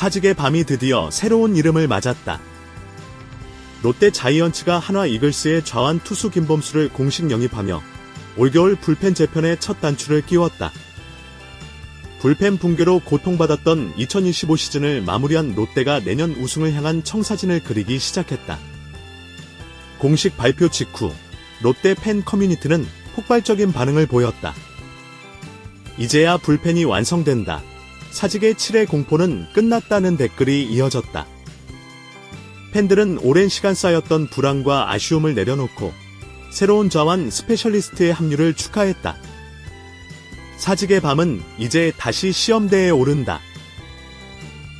사직의 밤이 드디어 새로운 이름을 맞았다. 롯데 자이언츠가 한화 이글스의 좌완 투수 김범수를 공식 영입하며 올겨울 불펜 재편에 첫 단추를 끼웠다. 불펜 붕괴로 고통받았던 2025 시즌을 마무리한 롯데가 내년 우승을 향한 청사진을 그리기 시작했다. 공식 발표 직후 롯데 팬 커뮤니티는 폭발적인 반응을 보였다. 이제야 불펜이 완성된다. 사직의 7회 공포는 끝났다는 댓글이 이어졌다. 팬들은 오랜 시간 쌓였던 불안과 아쉬움을 내려놓고 새로운 좌완 스페셜리스트의 합류를 축하했다. 사직의 밤은 이제 다시 시험대에 오른다.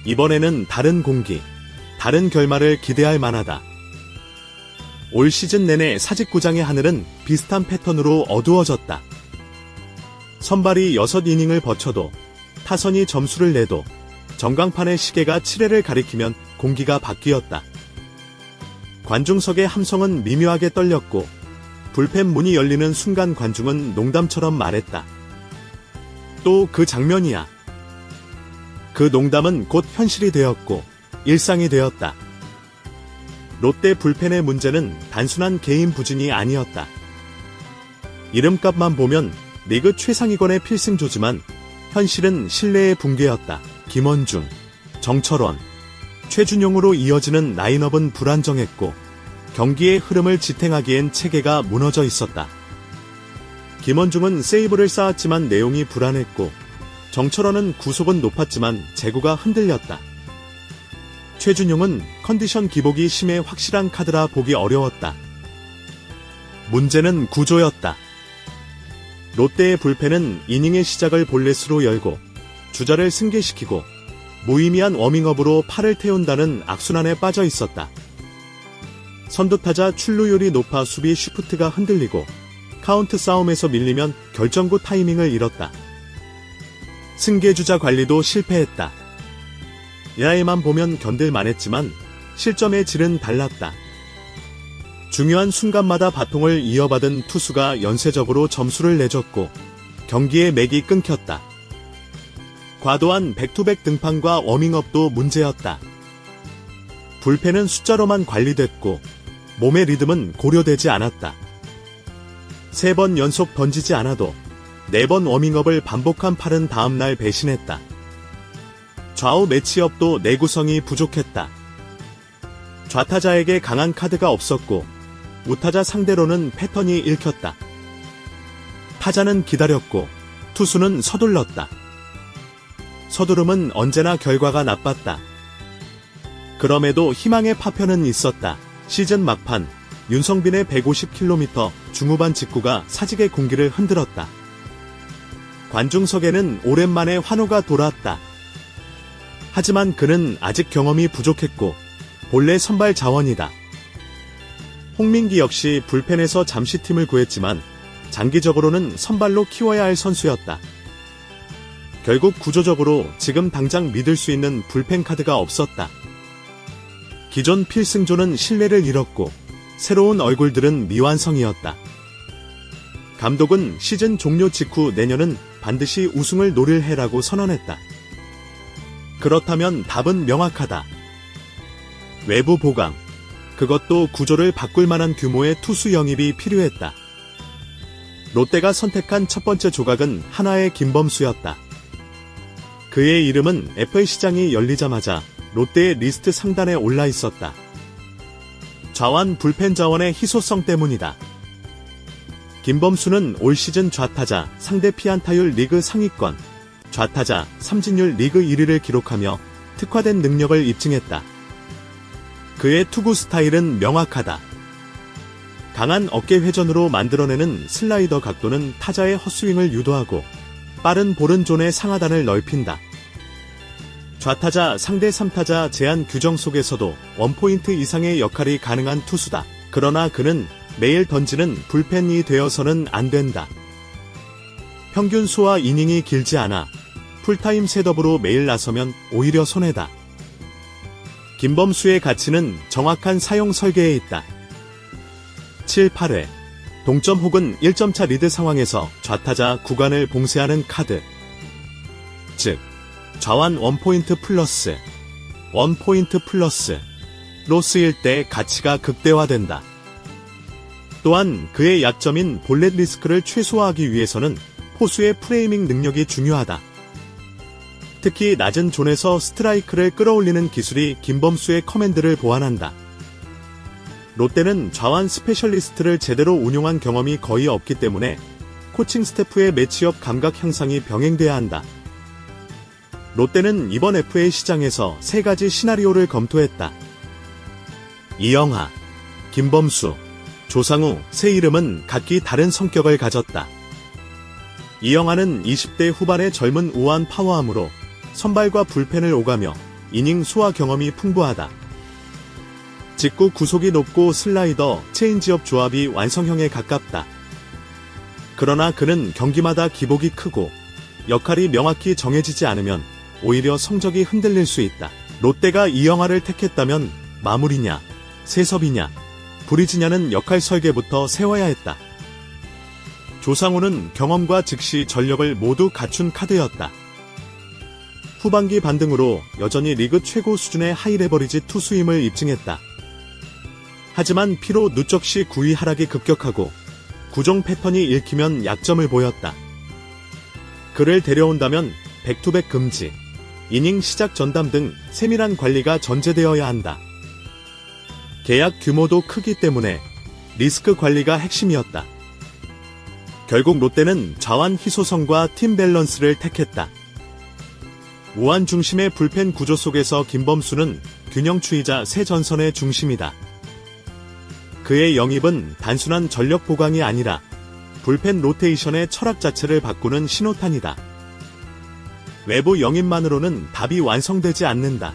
이번에는 다른 공기, 다른 결말을 기대할 만하다. 올 시즌 내내 사직구장의 하늘은 비슷한 패턴으로 어두워졌다. 선발이 6이닝을 버텨도 타선이 점수를 내도 전광판의 시계가 7회를 가리키면 공기가 바뀌었다. 관중석의 함성은 미묘하게 떨렸고 불펜 문이 열리는 순간 관중은 농담처럼 말했다. 또 그 장면이야. 그 농담은 곧 현실이 되었고 일상이 되었다. 롯데 불펜의 문제는 단순한 개인 부진이 아니었다. 이름값만 보면 리그 최상위권의 필승조지만 현실은 신뢰의 붕괴였다. 김원중, 정철원, 최준용으로 이어지는 라인업은 불안정했고 경기의 흐름을 지탱하기엔 체계가 무너져 있었다. 김원중은 세이브를 쌓았지만 내용이 불안했고 정철원은 구속은 높았지만 제구가 흔들렸다. 최준용은 컨디션 기복이 심해 확실한 카드라 보기 어려웠다. 문제는 구조였다. 롯데의 불펜은 이닝의 시작을 볼넷으로 열고 주자를 승계시키고 무의미한 워밍업으로 팔을 태운다는 악순환에 빠져 있었다. 선두타자 출루율이 높아 수비 쉬프트가 흔들리고 카운트 싸움에서 밀리면 결정구 타이밍을 잃었다. 승계주자 관리도 실패했다. 에라이만 보면 견딜만했지만 실점의 질은 달랐다. 중요한 순간마다 바통을 이어받은 투수가 연쇄적으로 점수를 내줬고 경기의 맥이 끊겼다. 과도한 백투백 등판과 워밍업도 문제였다. 불펜은 숫자로만 관리됐고 몸의 리듬은 고려되지 않았다. 3번 연속 던지지 않아도 4번 워밍업을 반복한 팔은 다음날 배신했다. 좌우 매치업도 내구성이 부족했다. 좌타자에게 강한 카드가 없었고 우타자 상대로는 패턴이 읽혔다. 타자는 기다렸고 투수는 서둘렀다. 서두름은 언제나 결과가 나빴다. 그럼에도 희망의 파편은 있었다. 시즌 막판 윤성빈의 150km 중후반 직구가 사직의 공기를 흔들었다. 관중석에는 오랜만에 환호가 돌았다. 하지만 그는 아직 경험이 부족했고 본래 선발 자원이다. 홍민기 역시 불펜에서 잠시 팀을 구했지만 장기적으로는 선발로 키워야 할 선수였다. 결국 구조적으로 지금 당장 믿을 수 있는 불펜 카드가 없었다. 기존 필승조는 신뢰를 잃었고 새로운 얼굴들은 미완성이었다. 감독은 시즌 종료 직후 내년은 반드시 우승을 노릴 해라고 선언했다. 그렇다면 답은 명확하다. 외부 보강, 그것도 구조를 바꿀 만한 규모의 투수 영입이 필요했다. 롯데가 선택한 첫 번째 조각은 한화의 김범수였다. 그의 이름은 FA 시장이 열리자마자 롯데의 리스트 상단에 올라 있었다. 좌완 불펜 자원의 희소성 때문이다. 김범수는 올 시즌 좌타자 상대 피안타율 리그 상위권, 좌타자 삼진율 리그 1위를 기록하며 특화된 능력을 입증했다. 그의 투구 스타일은 명확하다. 강한 어깨 회전으로 만들어내는 슬라이더 각도는 타자의 헛스윙을 유도하고 빠른 볼은 존의 상하단을 넓힌다. 좌타자 상대 3타자 제한 규정 속에서도 원포인트 이상의 역할이 가능한 투수다. 그러나 그는 매일 던지는 불펜이 되어서는 안 된다. 평균 소화 이닝이 길지 않아 풀타임 셋업으로 매일 나서면 오히려 손해다. 김범수의 가치는 정확한 사용 설계에 있다. 7, 8회 동점 혹은 1점차 리드 상황에서 좌타자 구간을 봉쇄하는 카드, 즉 좌완 원포인트 플러스 1포인트 플러스 로스일 때 가치가 극대화된다. 또한 그의 약점인 볼넷 리스크를 최소화하기 위해서는 포수의 프레이밍 능력이 중요하다. 특히 낮은 존에서 스트라이크를 끌어올리는 기술이 김범수의 커맨드를 보완한다. 롯데는 좌완 스페셜리스트를 제대로 운용한 경험이 거의 없기 때문에 코칭 스태프의 매치업 감각 향상이 병행돼야 한다. 롯데는 이번 FA 시장에서 3가지 시나리오를 검토했다. 이영하, 김범수, 조상우 세 이름은 각기 다른 성격을 가졌다. 이영하는 20대 후반의 젊은 우아한 파워함으로 선발과 불펜을 오가며 이닝 소화 경험이 풍부하다. 직구 구속이 높고 슬라이더, 체인지업 조합이 완성형에 가깝다. 그러나 그는 경기마다 기복이 크고 역할이 명확히 정해지지 않으면 오히려 성적이 흔들릴 수 있다. 롯데가 이영하를 택했다면 마무리냐, 세섭이냐, 브리지냐는 역할 설계부터 세워야 했다. 조상우는 경험과 즉시 전력을 모두 갖춘 카드였다. 후반기 반등으로 여전히 리그 최고 수준의 하이레버리지 투수임을 입증했다. 하지만 피로 누적 시 구위 하락이 급격하고 구종 패턴이 읽히면 약점을 보였다. 그를 데려온다면 백투백 금지, 이닝 시작 전담 등 세밀한 관리가 전제되어야 한다. 계약 규모도 크기 때문에 리스크 관리가 핵심이었다. 결국 롯데는 좌완 희소성과 팀 밸런스를 택했다. 우완 중심의 불펜 구조 속에서 김범수는 균형추이자 새 전선의 중심이다. 그의 영입은 단순한 전력 보강이 아니라 불펜 로테이션의 철학 자체를 바꾸는 신호탄이다. 외부 영입만으로는 답이 완성되지 않는다.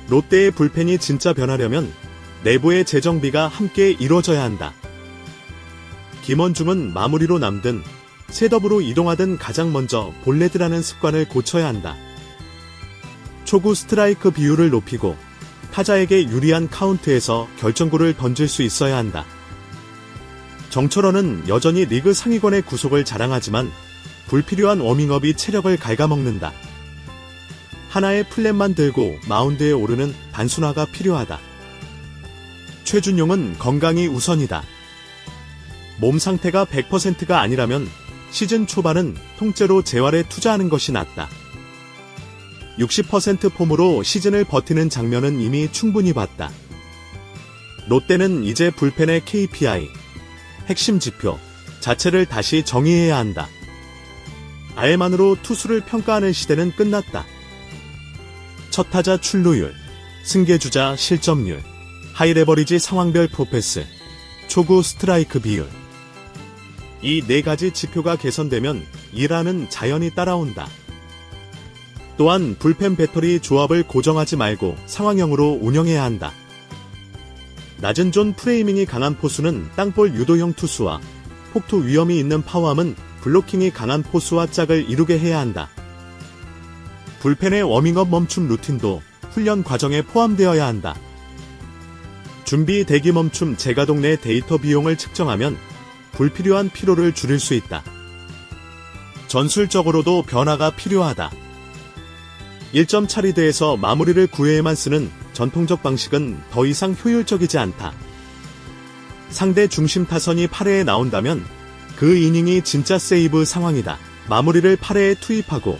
롯데의 불펜이 진짜 변하려면 내부의 재정비가 함께 이루어져야 한다. 김원중은 마무리로 남든 셋업으로 이동하든 가장 먼저 볼레드라는 습관을 고쳐야 한다. 초구 스트라이크 비율을 높이고 타자에게 유리한 카운트에서 결정구를 던질 수 있어야 한다. 정철원은 여전히 리그 상위권의 구속을 자랑하지만 불필요한 워밍업이 체력을 갉아먹는다. 하나의 플랜만 들고 마운드에 오르는 단순화가 필요하다. 최준용은 건강이 우선이다. 몸 상태가 100%가 아니라면 시즌 초반은 통째로 재활에 투자하는 것이 낫다. 60% 폼으로 시즌을 버티는 장면은 이미 충분히 봤다. 롯데는 이제 불펜의 KPI, 핵심 지표 자체를 다시 정의해야 한다. 알만으로 투수를 평가하는 시대는 끝났다. 첫 타자 출루율, 승계주자 실점률, 하이레버리지 상황별 프로패스, 초구 스트라이크 비율. 이 4가지 지표가 개선되면 일하는 자연이 따라온다. 또한 불펜 배터리 조합을 고정하지 말고 상황형으로 운영해야 한다. 낮은 존 프레이밍이 강한 포수는 땅볼 유도형 투수와 폭투 위험이 있는 파워함은 블로킹이 강한 포수와 짝을 이루게 해야 한다. 불펜의 워밍업 멈춤 루틴도 훈련 과정에 포함되어야 한다. 준비 대기 멈춤 재가동 내 데이터 비용을 측정하면 불필요한 피로를 줄일 수 있다. 전술적으로도 변화가 필요하다. 1점 차리드에서 마무리를 9회에만 쓰는 전통적 방식은 더 이상 효율적이지 않다. 상대 중심 타선이 8회에 나온다면 그 이닝이 진짜 세이브 상황이다. 마무리를 8회에 투입하고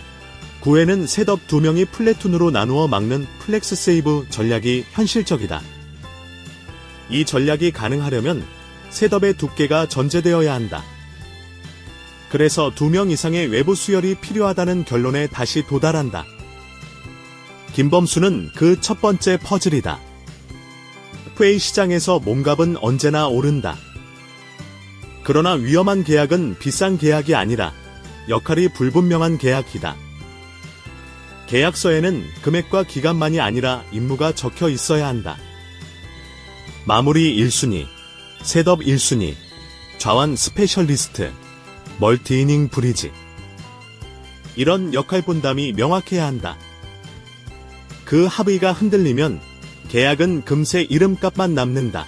9회는 셋업 2명이 플래툰으로 나누어 막는 플렉스 세이브 전략이 현실적이다. 이 전략이 가능하려면 셋업의 두께가 전제되어야 한다. 그래서 2명 이상의 외부 수혈이 필요하다는 결론에 다시 도달한다. 김범수는 그 첫 번째 퍼즐이다. FA 시장에서 몸값은 언제나 오른다. 그러나 위험한 계약은 비싼 계약이 아니라 역할이 불분명한 계약이다. 계약서에는 금액과 기간만이 아니라 임무가 적혀 있어야 한다. 마무리 1순위, 셋업 1순위, 좌완 스페셜리스트, 멀티이닝 브리지. 이런 역할 분담이 명확해야 한다. 그 합의가 흔들리면 계약은 금세 이름값만 남는다.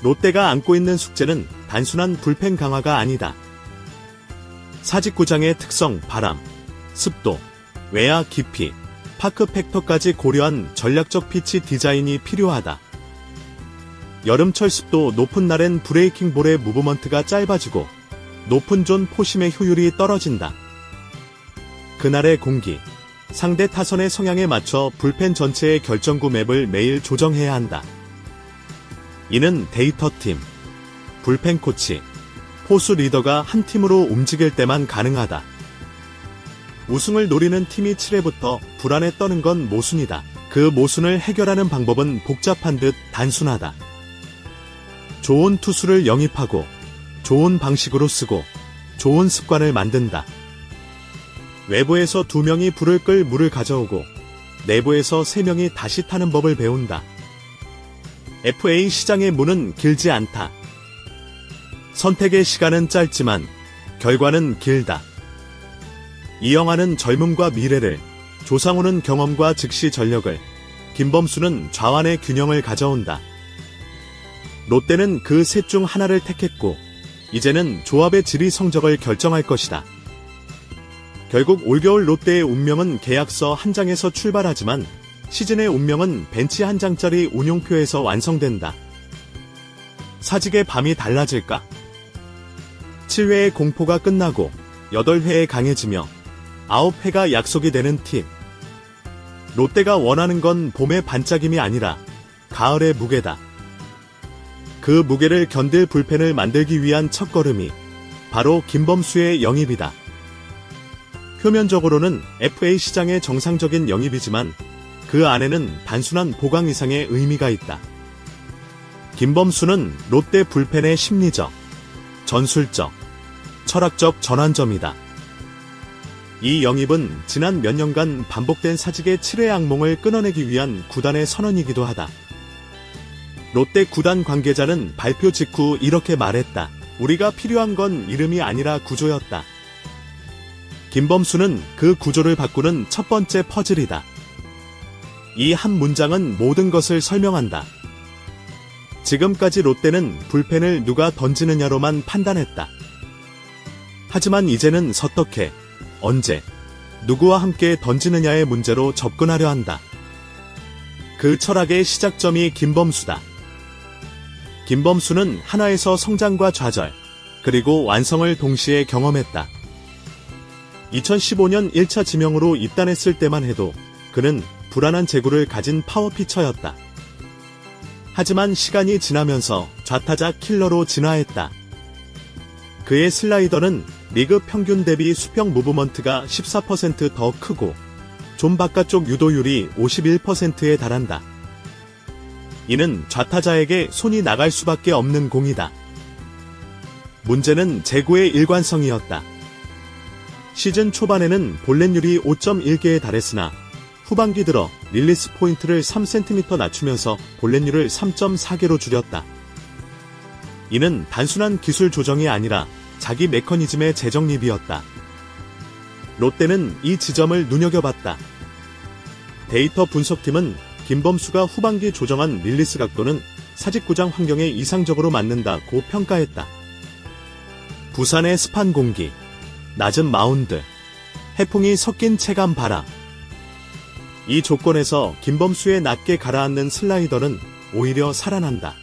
롯데가 안고 있는 숙제는 단순한 불펜 강화가 아니다. 사직구장의 특성, 바람, 습도, 외야 깊이, 파크 팩터까지 고려한 전략적 피치 디자인이 필요하다. 여름철 습도 높은 날엔 브레이킹 볼의 무브먼트가 짧아지고 높은 존 포심의 효율이 떨어진다. 그날의 공기, 상대 타선의 성향에 맞춰 불펜 전체의 결정구 맵을 매일 조정해야 한다. 이는 데이터팀, 불펜 코치, 포수 리더가 한 팀으로 움직일 때만 가능하다. 우승을 노리는 팀이 7회부터 불안에 떠는 건 모순이다. 그 모순을 해결하는 방법은 복잡한 듯 단순하다. 좋은 투수를 영입하고 좋은 방식으로 쓰고 좋은 습관을 만든다. 외부에서 2명이 불을 끌 물을 가져오고 내부에서 3명이 다시 타는 법을 배운다. FA 시장의 문은 길지 않다. 선택의 시간은 짧지만 결과는 길다. 이영하는 젊음과 미래를, 조상우는 경험과 즉시 전력을, 김범수는 좌완의 균형을 가져온다. 롯데는 그 셋 중 하나를 택했고 이제는 조합의 질이 성적을 결정할 것이다. 결국 올겨울 롯데의 운명은 계약서 한 장에서 출발하지만 시즌의 운명은 벤치 한 장짜리 운용표에서 완성된다. 사직의 밤이 달라질까? 7회의 공포가 끝나고 8회에 강해지며 9회가 약속이 되는 팀. 롯데가 원하는 건 봄의 반짝임이 아니라 가을의 무게다. 그 무게를 견딜 불펜을 만들기 위한 첫걸음이 바로 김범수의 영입이다. 표면적으로는 FA 시장의 정상적인 영입이지만 그 안에는 단순한 보강 이상의 의미가 있다. 김범수는 롯데 불펜의 심리적, 전술적, 철학적 전환점이다. 이 영입은 지난 몇 년간 반복된 사직의 7회 악몽을 끊어내기 위한 구단의 선언이기도 하다. 롯데 구단 관계자는 발표 직후 이렇게 말했다. 우리가 필요한 건 이름이 아니라 구조였다. 김범수는 그 구조를 바꾸는 첫 번째 퍼즐이다. 이 한 문장은 모든 것을 설명한다. 지금까지 롯데는 불펜을 누가 던지느냐로만 판단했다. 하지만 이제는 어떻게, 언제, 누구와 함께 던지느냐의 문제로 접근하려 한다. 그 철학의 시작점이 김범수다. 김범수는 한화에서 성장과 좌절, 그리고 완성을 동시에 경험했다. 2015년 1차 지명으로 입단했을 때만 해도 그는 불안한 제구를 가진 파워피처였다. 하지만 시간이 지나면서 좌타자 킬러로 진화했다. 그의 슬라이더는 리그 평균 대비 수평 무브먼트가 14% 더 크고 좀 바깥쪽 유도율이 51%에 달한다. 이는 좌타자에게 손이 나갈 수밖에 없는 공이다. 문제는 제구의 일관성이었다. 시즌 초반에는 볼넷률이 5.1개에 달했으나 후반기 들어 릴리스 포인트를 3cm 낮추면서 볼넷률을 3.4개로 줄였다. 이는 단순한 기술 조정이 아니라 자기 메커니즘의 재정립이었다. 롯데는 이 지점을 눈여겨봤다. 데이터 분석팀은 김범수가 후반기 조정한 릴리스 각도는 사직구장 환경에 이상적으로 맞는다고 평가했다. 부산의 습한 공기, 낮은 마운드, 해풍이 섞인 체감 바람. 이 조건에서 김범수의 낮게 가라앉는 슬라이더는 오히려 살아난다.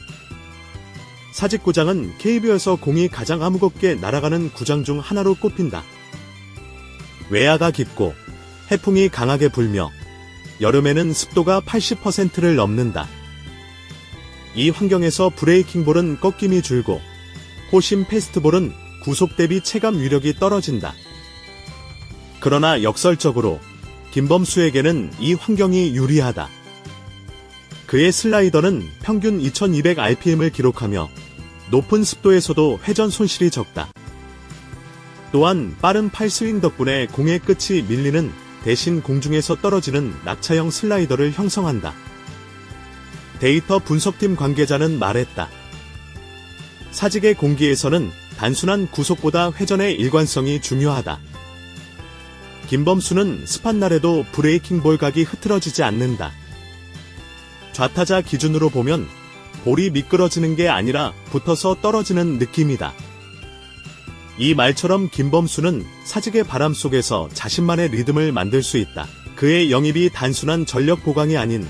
사직구장은 KBO에서 공이 가장 무겁게 날아가는 구장 중 하나로 꼽힌다. 외야가 깊고 해풍이 강하게 불며 여름에는 습도가 80%를 넘는다. 이 환경에서 브레이킹볼은 꺾임이 줄고 호심 패스트볼은 구속 대비 체감 위력이 떨어진다. 그러나 역설적으로 김범수에게는 이 환경이 유리하다. 그의 슬라이더는 평균 2200rpm을 기록하며 높은 습도에서도 회전 손실이 적다. 또한 빠른 팔스윙 덕분에 공의 끝이 밀리는 대신 공중에서 떨어지는 낙차형 슬라이더를 형성한다. 데이터 분석팀 관계자는 말했다. 사직의 공기에서는 단순한 구속보다 회전의 일관성이 중요하다. 김범수는 습한 날에도 브레이킹 볼 각이 흐트러지지 않는다. 좌타자 기준으로 보면 볼이 미끄러지는 게 아니라 붙어서 떨어지는 느낌이다. 이 말처럼 김범수는 사직의 바람 속에서 자신만의 리듬을 만들 수 있다. 그의 영입이 단순한 전력 보강이 아닌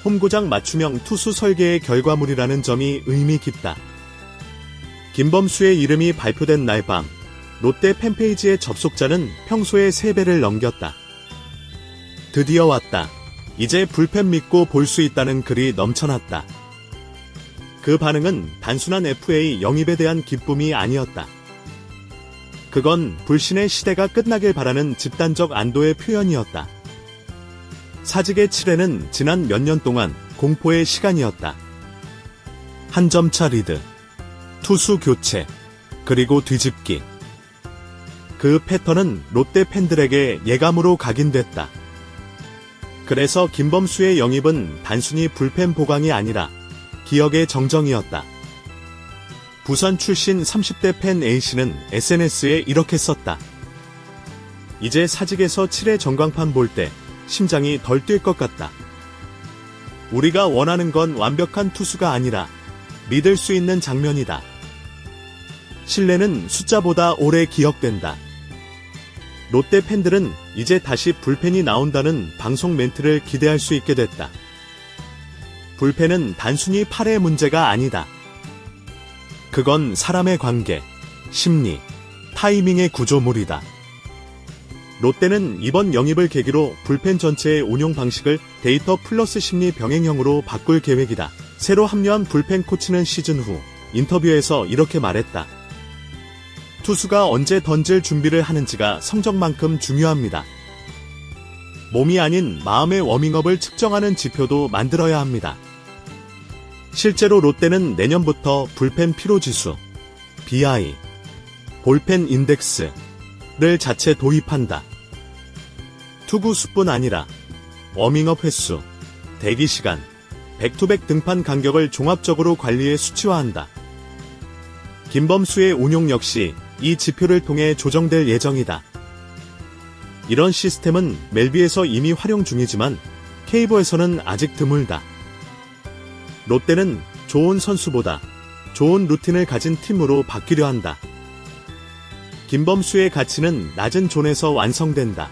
홈구장 맞춤형 투수 설계의 결과물이라는 점이 의미 깊다. 김범수의 이름이 발표된 날 밤, 롯데 팬페이지의 접속자는 평소의 3배를 넘겼다. 드디어 왔다. 이제 불펜 믿고 볼 수 있다는 글이 넘쳐났다. 그 반응은 단순한 FA 영입에 대한 기쁨이 아니었다. 그건 불신의 시대가 끝나길 바라는 집단적 안도의 표현이었다. 사직의 7회는 지난 몇 년 동안 공포의 시간이었다. 한 점차 리드, 투수 교체, 그리고 뒤집기. 그 패턴은 롯데 팬들에게 예감으로 각인됐다. 그래서 김범수의 영입은 단순히 불펜 보강이 아니라 기억의 정정이었다. 부산 출신 30대 팬 A씨는 SNS에 이렇게 썼다. 이제 사직에서 7회 전광판 볼 때 심장이 덜 뛸 것 같다. 우리가 원하는 건 완벽한 투수가 아니라 믿을 수 있는 장면이다. 신뢰는 숫자보다 오래 기억된다. 롯데 팬들은 이제 다시 불펜이 나온다는 방송 멘트를 기대할 수 있게 됐다. 불펜은 단순히 팔의 문제가 아니다. 그건 사람의 관계, 심리, 타이밍의 구조물이다. 롯데는 이번 영입을 계기로 불펜 전체의 운용 방식을 데이터 플러스 심리 병행형으로 바꿀 계획이다. 새로 합류한 불펜 코치는 시즌 후 인터뷰에서 이렇게 말했다. 투수가 언제 던질 준비를 하는지가 성적만큼 중요합니다. 몸이 아닌 마음의 워밍업을 측정하는 지표도 만들어야 합니다. 실제로 롯데는 내년부터 불펜 피로지수, BI, 볼펜 인덱스를 자체 도입한다. 투구 수뿐 아니라 워밍업 횟수, 대기시간, 백투백 등판 간격을 종합적으로 관리해 수치화한다. 김범수의 운용 역시 이 지표를 통해 조정될 예정이다. 이런 시스템은 멜비에서 이미 활용 중이지만 케이버에서는 아직 드물다. 롯데는 좋은 선수보다 좋은 루틴을 가진 팀으로 바뀌려 한다. 김범수의 가치는 낮은 존에서 완성된다.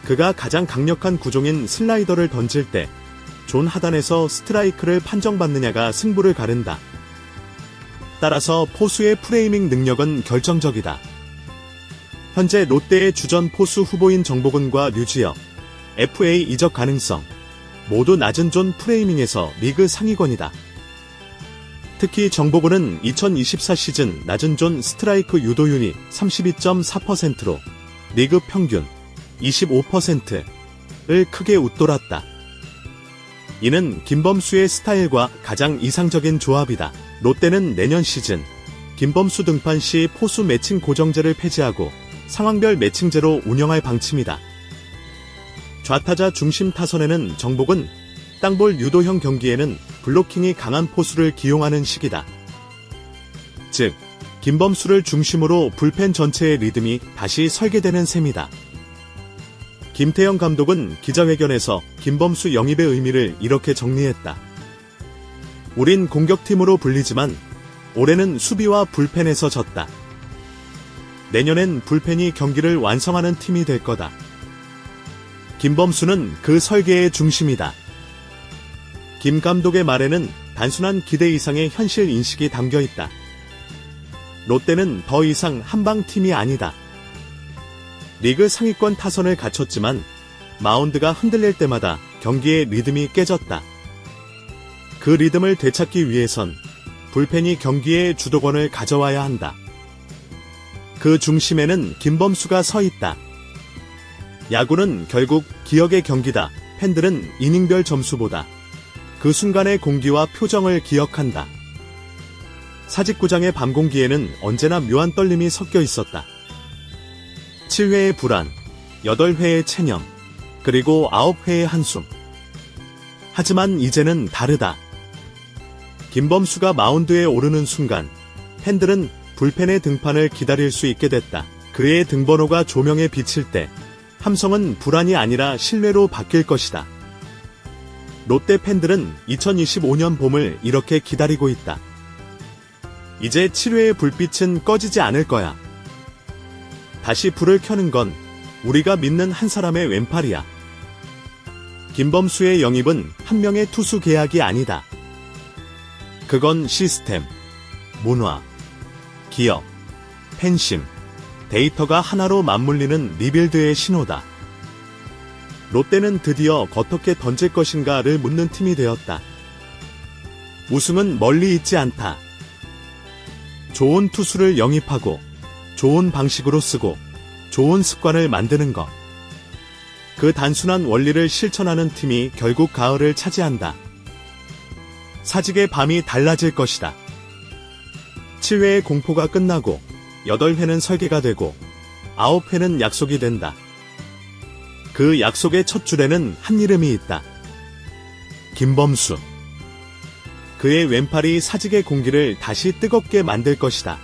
그가 가장 강력한 구종인 슬라이더를 던질 때 존 하단에서 스트라이크를 판정받느냐가 승부를 가른다. 따라서 포수의 프레이밍 능력은 결정적이다. 현재 롯데의 주전 포수 후보인 정복은과 류지혁, FA 이적 가능성, 모두 낮은 존 프레이밍에서 리그 상위권이다. 특히 정복은은 2024 시즌 낮은 존 스트라이크 유도율이 32.4%로 리그 평균 25%를 크게 웃돌았다. 이는 김범수의 스타일과 가장 이상적인 조합이다. 롯데는 내년 시즌 김범수 등판 시 포수 매칭 고정제를 폐지하고 상황별 매칭제로 운영할 방침이다. 좌타자 중심 타선에는 정복은, 땅볼 유도형 경기에는 블로킹이 강한 포수를 기용하는 식이다. 즉, 김범수를 중심으로 불펜 전체의 리듬이 다시 설계되는 셈이다. 김태형 감독은 기자회견에서 김범수 영입의 의미를 이렇게 정리했다. 우린 공격팀으로 불리지만 올해는 수비와 불펜에서 졌다. 내년엔 불펜이 경기를 완성하는 팀이 될 거다. 김범수는 그 설계의 중심이다. 김 감독의 말에는 단순한 기대 이상의 현실 인식이 담겨 있다. 롯데는 더 이상 한방팀이 아니다. 리그 상위권 타선을 갖췄지만 마운드가 흔들릴 때마다 경기의 리듬이 깨졌다. 그 리듬을 되찾기 위해선 불펜이 경기의 주도권을 가져와야 한다. 그 중심에는 김범수가 서 있다. 야구는 결국 기억의 경기다. 팬들은 이닝별 점수보다 그 순간의 공기와 표정을 기억한다. 사직구장의 밤공기에는 언제나 묘한 떨림이 섞여 있었다. 7회의 불안, 8회의 체념, 그리고 9회의 한숨. 하지만 이제는 다르다. 김범수가 마운드에 오르는 순간 팬들은 불펜의 등판을 기다릴 수 있게 됐다. 그의 등번호가 조명에 비칠 때 함성은 불안이 아니라 신뢰로 바뀔 것이다. 롯데 팬들은 2025년 봄을 이렇게 기다리고 있다. 이제 7회의 불빛은 꺼지지 않을 거야. 다시 불을 켜는 건 우리가 믿는 한 사람의 왼팔이야. 김범수의 영입은 한 명의 투수 계약이 아니다. 그건 시스템, 문화, 기업, 팬심, 데이터가 하나로 맞물리는 리빌드의 신호다. 롯데는 드디어 어떻게 던질 것인가를 묻는 팀이 되었다. 우승은 멀리 있지 않다. 좋은 투수를 영입하고, 좋은 방식으로 쓰고, 좋은 습관을 만드는 것. 그 단순한 원리를 실천하는 팀이 결국 가을을 차지한다. 사직의 밤이 달라질 것이다. 7회의 공포가 끝나고 8회는 설계가 되고 9회는 약속이 된다. 그 약속의 첫 줄에는 한 이름이 있다. 김범수. 그의 왼팔이 사직의 공기를 다시 뜨겁게 만들 것이다.